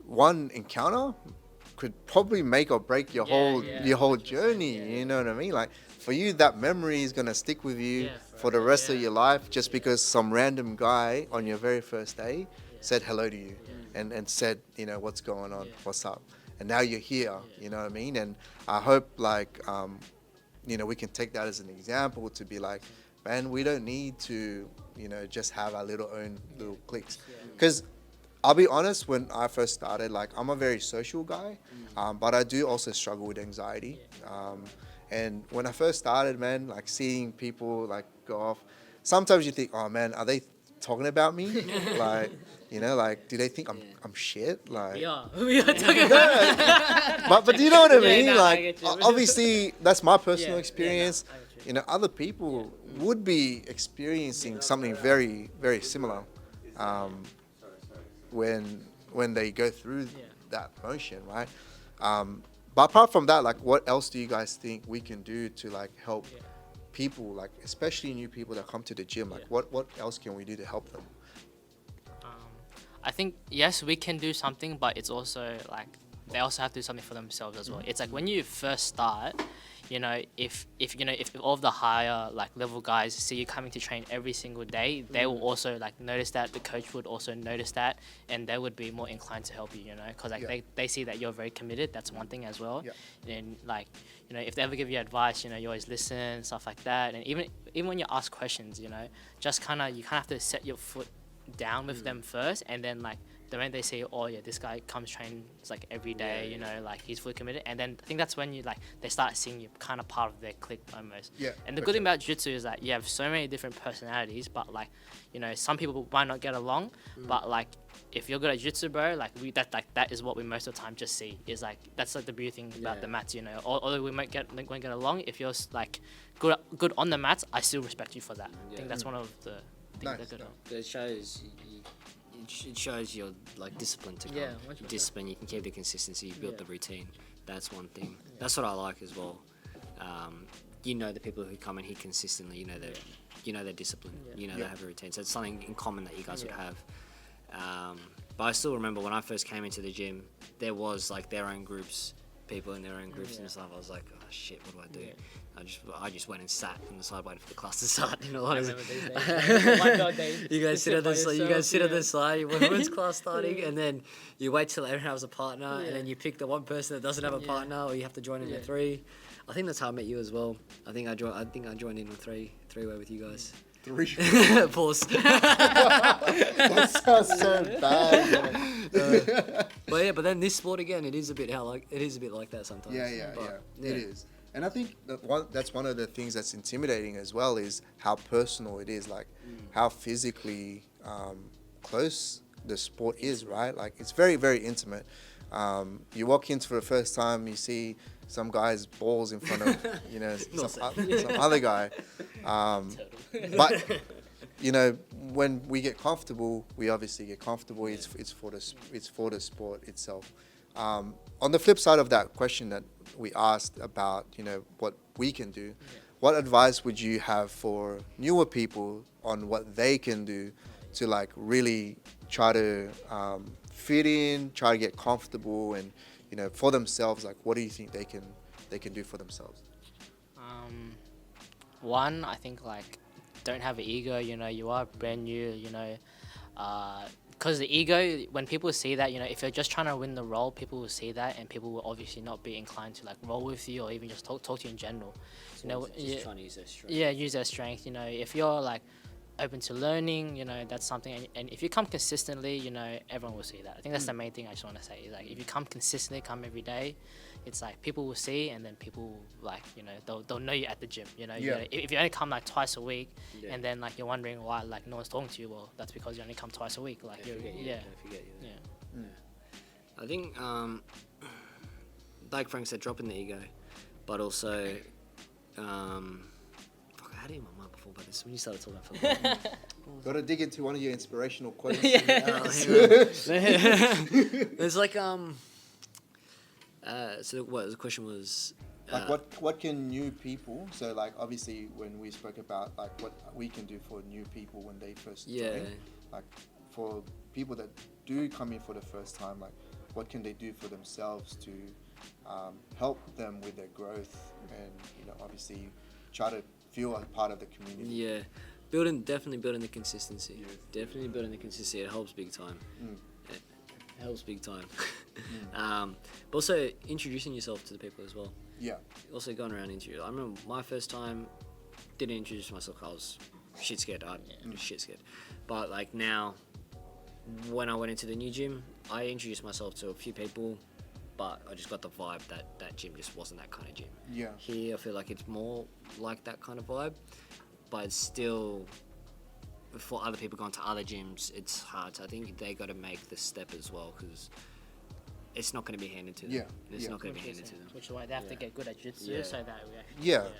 One encounter could probably make or break your whole journey. You know what I mean? Like, for you, that memory is gonna stick with you for the rest of your life, just because some random guy on your very first day said hello to you and said, what's going on, what's up, and now you're here. You know what I mean? And I hope like we can take that as an example to be like, man, we don't need to just have our own little cliques, because I'll be honest, when I first started, like, I'm a very social guy, but I do also struggle with anxiety. And when I first started, man, like seeing people like go off, sometimes you think, oh man, are they talking about me? Like, like, do they think I'm shit? Like, We are talking about but do you know what I mean? I Like, get you. obviously, that's my personal experience. I get you. Other people would be experiencing something very, very similar. When they go through that motion, right? But apart from that, like, what else do you guys think we can do to like help people, like especially new people that come to the gym? Like, what else can we do to help them? I think, yes, we can do something, but it's also like they also have to do something for themselves as well. It's like when you first start, if all of the higher like level guys see you coming to train every single day, they will also like notice that. The coach would also notice that, and they would be more inclined to help you, because like they see that you're very committed. That's one thing as well. And like, if they ever give you advice, you always listen, stuff like that. And even when you ask questions, just you kind of have to set your foot down with them first, and then like the moment they say, oh yeah, this guy comes train like every day, like he's fully committed, and then I think that's when they start seeing you kind of part of their clique almost. And the good thing about jiu-jitsu is that you have so many different personalities, but like, some people might not get along, but like if you're good at jiu-jitsu, bro, like that is what we most of the time just see, is like that's like the beauty thing about the mats, although we won't get along, if you're like good on the mats, I still respect you for that. I think that's one of the things that good. It shows it shows your like discipline to come. Discipline, you can keep the consistency, you build the routine. That's one thing. That's what I like as well. The people who come in here consistently, they're disciplined. They have a routine. So it's something in common that you guys would have. But I still remember when I first came into the gym, there was like their own groups, people in their own groups and stuff. I was like, oh shit, what do I do? I just went and sat on the side, waiting for the class to start. I remember these days. You guys sit on the side. When's class starting? And then you wait till everyone has a partner, and then you pick the one person that doesn't have a partner, or you have to join in at 3. I think that's how I met you as well. I think I joined in on three-way with you guys. 3. Pause. That sounds so bad. But then this sport again, it is a bit like that sometimes. It is. And I think that's one of the things that's intimidating as well is how personal it is, like how physically close the sport is, right? Like it's very, very intimate. You walk in for the first time, you see some guy's balls in front of, some other guy. But, when we get comfortable, we obviously get comfortable. It's for the sport itself. On the flip side of that question that we asked about, what we can do, what advice would you have for newer people on what they can do to like really try to fit in, try to get comfortable, and for themselves, like what do you think they can do for themselves? One, I think like don't have an ego. You are brand new. Because the ego, when people see that, if you're just trying to win the role, people will see that, and people will obviously not be inclined to like roll with you or even just talk to you in general. Just trying to use their strength. Yeah, use their strength. If you're like open to learning, that's something. And if you come consistently, everyone will see that. I think that's the main thing I just want to say. Is like if you come consistently, come every day, it's like people will see, and then people like they'll know you at the gym. If you only come like twice a week, and then like you're wondering why like no one's talking to you, well, that's because you only come twice a week. Like I think like Frank said, dropping the ego, but also I had it in my mind before, but this when you started talking about Got to dig into one of your inspirational quotes. There's like so what the question was like what can new people, so like obviously when we spoke about like what we can do for new people when they first join, like for people that do come in for the first time, like what can they do for themselves to help them with their growth and obviously try to feel a part of the community. Definitely building the consistency. Definitely building the consistency. It helps big time. It helps big time. But also introducing yourself to the people as well. Yeah. Also going around I remember my first time didn't introduce myself. I was shit scared. Shit scared. But like now, when I went into the new gym, I introduced myself to a few people, but I just got the vibe that gym just wasn't that kind of gym. Yeah. Here, I feel like it's more like that kind of vibe, but it's still, for other people going to other gyms, it's hard. So I think they got to make the step as well, because it's not going to be handed to them. It's not going to be handed to them. Which is why they have to get good at jitsu, so that we actually...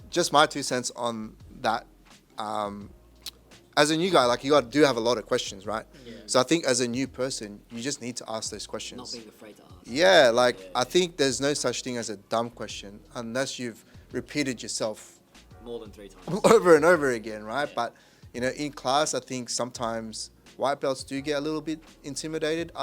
Just my 2 cents on that. As a new guy, like you do have a lot of questions, right? So I think as a new person, you just need to ask those questions. Not being afraid to ask. I think there's no such thing as a dumb question unless you've repeated yourself more than 3 times over and over again, right? But in class, I think sometimes white belts do get a little bit intimidated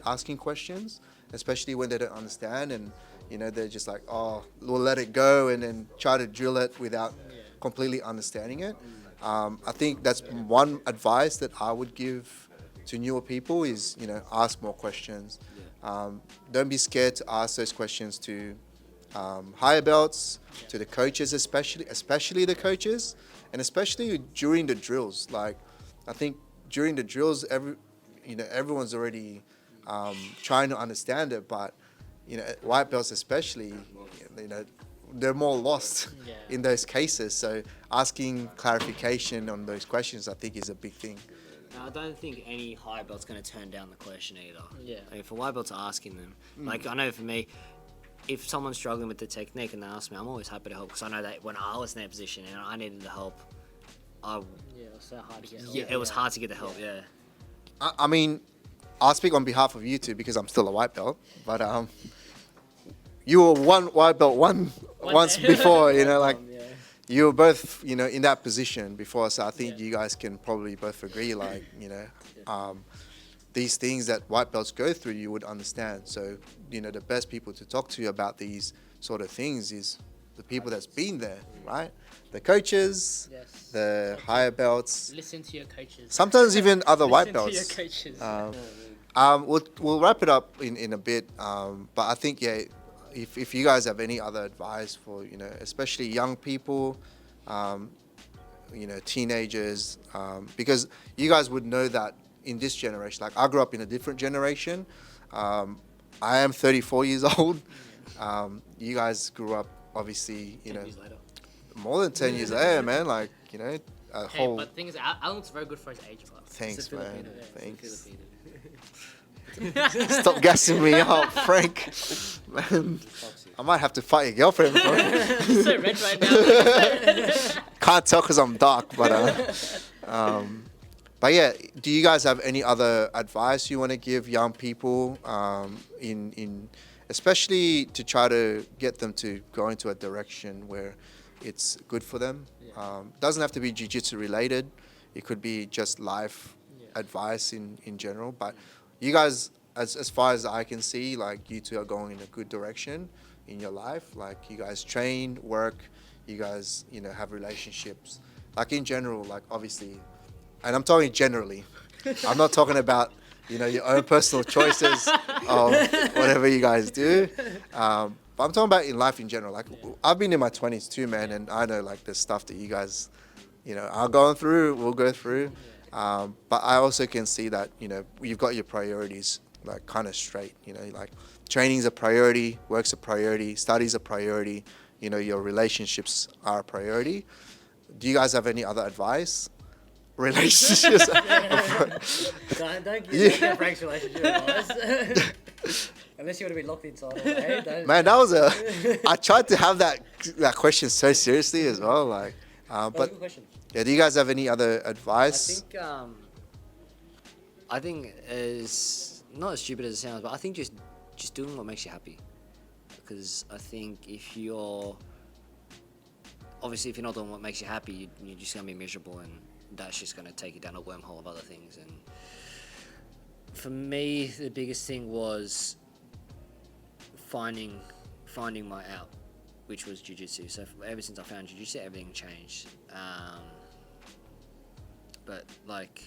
asking questions, especially when they don't understand, and they're just like, oh, we'll let it go, and then try to drill it without completely understanding it. I think that's one advice that I would give to newer people is, ask more questions. Don't be scared to ask those questions to higher belts, to the coaches, especially the coaches, and especially during the drills. Like, I think during the drills, everyone's already trying to understand it, but white belts especially, they're more lost in those cases. So asking clarification on those questions, I think, is a big thing. I don't think any high belt's going to turn down the question either. Yeah. For white belts asking them, like I know for me, if someone's struggling with the technique and they ask me, I'm always happy to help, because I know that when I was in that position and I needed the help, it was so hard to get help. It was hard to get the help. I mean, I'll speak on behalf of you two because I'm still a white belt, but you were one white belt once before, you were both, in that position before. So I think you guys can probably both agree, like, these things that white belts go through, you would understand. So, the best people to talk to about these sort of things is the people that's been there, right? The coaches, the higher belts. Listen to your coaches. Sometimes even other white Listen belts. to your coaches. We'll wrap it up in a bit, but I think if you guys have any other advice for especially young people, teenagers, because you guys would know that in this generation, like I grew up in a different generation. I am 34 years old, You guys grew up, obviously, 10 years later. more than 10 years later, man. Like, a Hey, whole. but the thing is, Alan's very good for his age, bro. Thanks, It's a man. Filipino, yeah, Thanks. It's a Filipino. Stop gassing me up, Frank. Man, I might have to fight your girlfriend, bro. He's so red right now. Can't tell because I'm dark, but yeah, do you guys have any other advice you want to give young people, in especially to try to get them to go into a direction where it's good for them? Doesn't have to be jiu-jitsu related. It could be just life advice in general. But you guys, as far as I can see, like you two are going in a good direction in your life. Like you guys train, work, you guys, have relationships. Like in general, like obviously, and I'm talking generally. I'm not talking about, your own personal choices of whatever you guys do. But I'm talking about in life in general. Like I've been in my 20s too, man, and I know like the stuff that you guys, are going through, will go through. But I also can see that, you've got your priorities like kind of straight, like training's a priority, work's a priority, studies a priority, your relationships are a priority. Do you guys have any other advice? Relationships. Don't give Frank's relationship advice. Unless you want to be locked inside all day. Man, that was I tried to have that question so seriously as well. Like, but good question. yeah, do you guys have any other advice? I think as not as stupid as it sounds, but I think just doing what makes you happy. Because I think if you're not doing what makes you happy, you're just gonna be miserable, and that's just gonna take you down a wormhole of other things. And for me, the biggest thing was finding my out, which was jiu-jitsu. So ever since I found jiu-jitsu, everything changed. But like,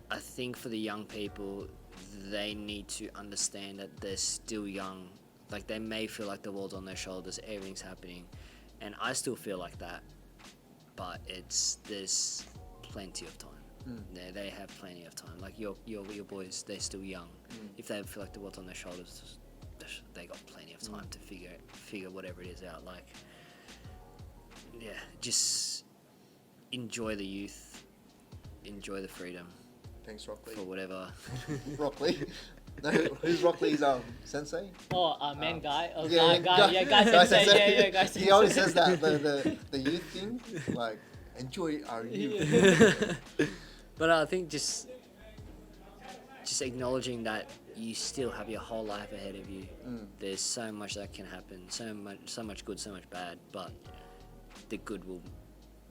I think for the young people, they need to understand that they're still young. Like they may feel like the world's on their shoulders, everything's happening, and I still feel like that. But there's plenty of time. They have plenty of time. Like your boys, they're still young. If they feel like the world's on their shoulders, they got plenty of time to figure whatever it is out. Like, yeah, just enjoy the youth, enjoy the freedom. Thanks, Rock Lee. For whatever. Rock Lee? No, who's Rock Lee's sensei? Oh, man, guy. Oh, Yeah, guy sensei. Yeah, guy He always sensei. says that the youth thing, like enjoy our youth. But I think just acknowledging that you still have your whole life ahead of you. There's so much that can happen, so much good, so much bad, but the good will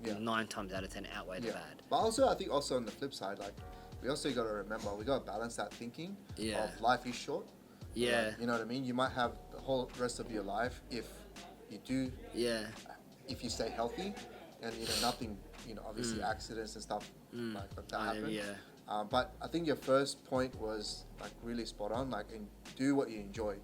9 times out of 10 outweigh the bad. But also, I think also on the flip side, like we also got to remember we got to balance that thinking of life is short. Yeah. Like, you know what I mean? You might have the whole rest of your life if you do. Yeah. If you stay healthy, and nothing, obviously accidents and stuff like that happen. Yeah. But I think your first point was like really spot on. Like, and do what you enjoy,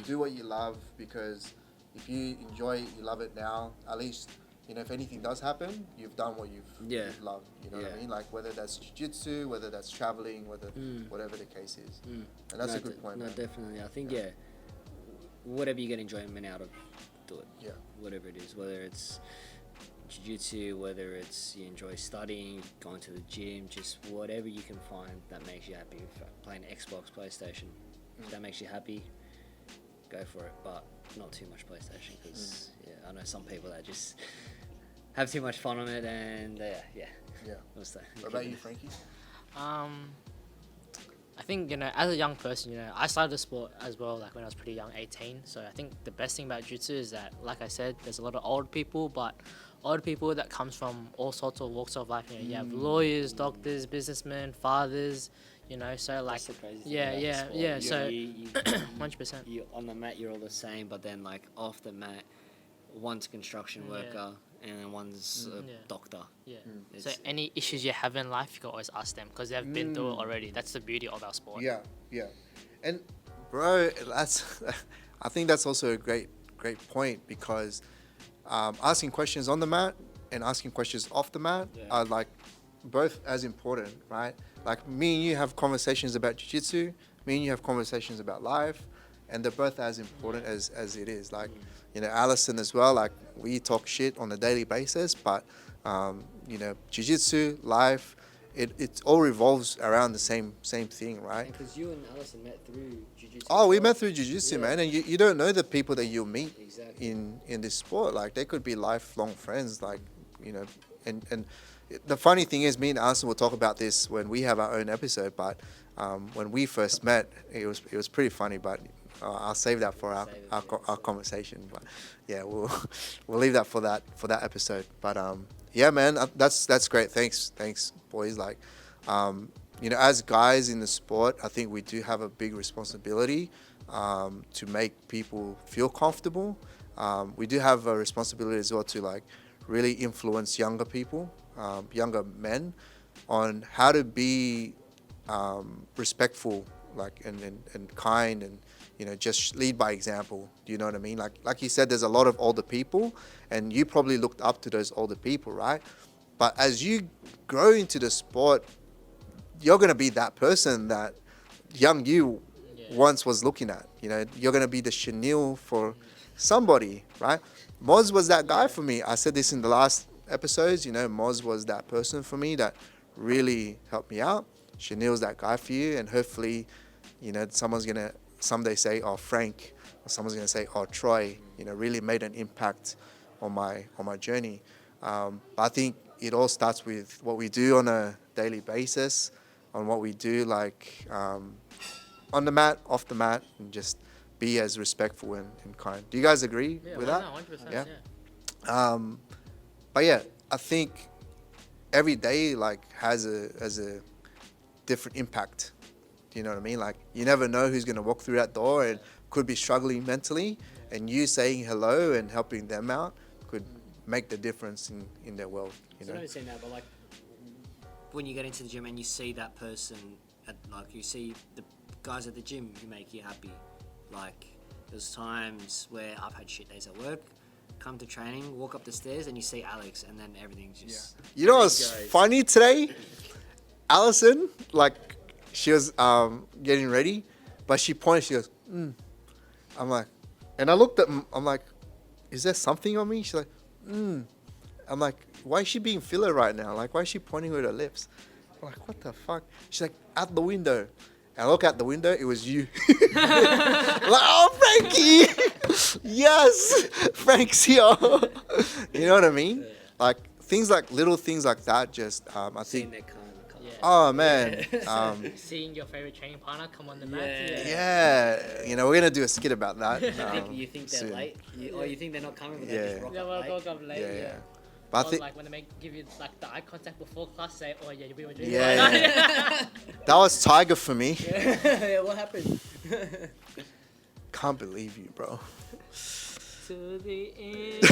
do what you love, because if you enjoy it, you love it now. At least, if anything does happen, you've done what you've loved. You know what I mean? Like whether that's jiu-jitsu, whether that's traveling, whatever the case is. And that's a good point. No, man. definitely. I think whatever you get enjoyment out of, do it. Yeah. Whatever it is, whether it's jiu-jitsu, whether it's you enjoy studying, going to the gym, just whatever you can find that makes you happy. Playing Xbox, PlayStation, if that makes you happy, go for it. But not too much PlayStation, because I know some people that just have too much fun on it, and Yeah. What's that? What about you, Frankie? I think, as a young person, I started the sport as well, like when I was pretty young, 18. So I think the best thing about jiu-jitsu is that, like I said, there's a lot of old people, but old people that comes from all sorts of walks of life. You have lawyers, doctors, businessmen, fathers, so like, That's the crazy thing about the sport. yeah, so you 100%. you on the mat you're all the same, but then like off the mat, one's a construction worker and then one's a doctor. Yeah. So any issues you have in life, you can always ask them because they've been through it already. That's the beauty of our sport. Yeah. And bro, I think that's also a great point, because asking questions on the mat and asking questions off the mat are like both as important, right? Like me and you have conversations about jiu-jitsu, me and you have conversations about life, and they're both as important as it is. Like, Allison as well. Like, we talk shit on a daily basis, but jiu-jitsu, life, it all revolves around the same thing, right? Because you and Alison met through jiu-jitsu. Oh, we met through jiu-jitsu, man, and you don't know the people that you'll meet Exactly. in this sport. Like, they could be lifelong friends, like, and the funny thing is, me and Alison will talk about this when we have our own episode, but when we first met, it was pretty funny, but I'll save that for our conversation. But yeah, we'll leave that for that episode. But yeah, man, that's great. Thanks, boys. Like, as guys in the sport, I think we do have a big responsibility to make people feel comfortable. We do have a responsibility as well to like really influence younger people, younger men, on how to be respectful, like and kind, and just lead by example. Do you know what I mean? Like you said, there's a lot of older people, and you probably looked up to those older people, right? But as you grow into the sport, you're gonna be that person that young you once was looking at. You're gonna be the chenille for somebody, right? Moz was that guy for me. I said this in the last episodes. Moz was that person for me that really helped me out. Chanel's that guy for you, and hopefully, someone's gonna someday say, "Oh, Frank," or someone's gonna say, "Oh, Troy," really made an impact on my journey. But I think it all starts with what we do on a daily basis, on what we do, like on the mat, off the mat, and just be as respectful and kind. Do you guys agree with that? 100%. Yeah. Yeah. But yeah, I think every day like has a different impact. Do you know what I mean? Like, you never know who's gonna walk through that door and could be struggling mentally, and you saying hello and helping them out could make the difference in their world. So not saying that, but like when you get into the gym and you see that person, like you see the guys at the gym who make you happy. Like, there's times where I've had shit days at work, come to training, walk up the stairs, and you see Alex, and then everything's just... You know what's funny today? Allison, like, she was getting ready, but she pointed, she goes, I'm like, and I looked at, I'm like, is there something on me? She's like, I'm like, why is she being filler right now? Like, why is she pointing with her lips? I'm like, what the fuck? She's like, out the window. And I look out the window, it was you. I'm like, oh, Frankie! Yes! Frank's here. You know what I mean? Like, little things like that, just, I think... Oh, man. Seeing your favorite training partner come on the mat. Yeah. We're going to do a skit about that. You think they're soon. late? Or you think they're not coming, but they just rock up late? Yeah. But I think like when they give you like the eye contact before class, say, "Oh yeah, we were doing that was Tiger for me. Yeah, what happened? Can't believe you, bro. To the end.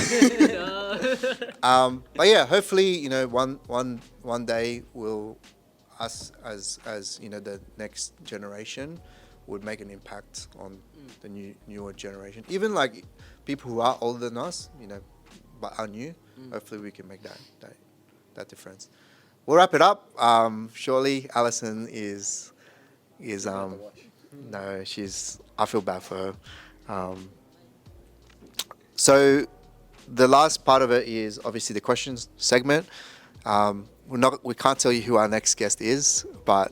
But yeah, hopefully, one day us as the next generation would make an impact on the newer generation. Even like people who are older than us, but are new. Hopefully we can make that difference. We'll wrap it up. Surely Alison is no, I feel bad for her. So the last part of it is obviously the questions segment. We can't tell you who our next guest is, but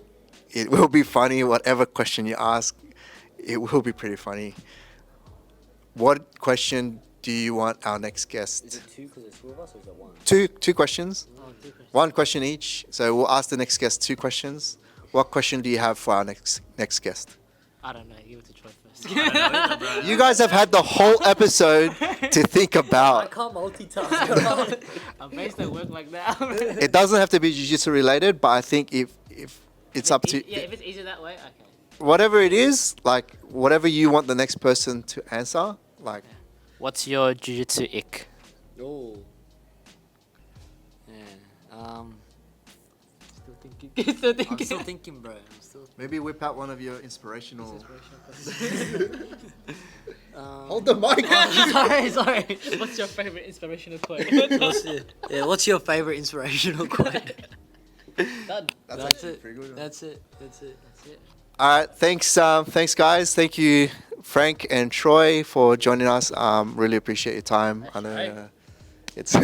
it will be funny. Whatever question you ask, it will be pretty funny. What question do you want our next guest? Is it two because it's two of us, or is it one? Two questions. Oh, 2 questions. One question each. So we'll ask the next guest 2 questions. What question do you have for our next guest? I don't know. Give it to Troy first. You guys have had the whole episode to think I about. can't multitask. I'm based at work like that. It doesn't have to be jiu-jitsu related, but I think if it's up to Yeah, if it's easier that way, okay. whatever it is, like whatever you want the next person to answer, like. What's your jiu-jitsu ick? Oh. Yeah. Still thinking. I'm still thinking, bro. Maybe whip out one of your inspirational. Um, Hold the mic. Sorry. What's your favorite inspirational quote? what's your favorite inspirational quote? That's it. pretty good. That's it. All right, thanks guys. Thank you Frank and Troy for joining us. Really appreciate your time. I know it's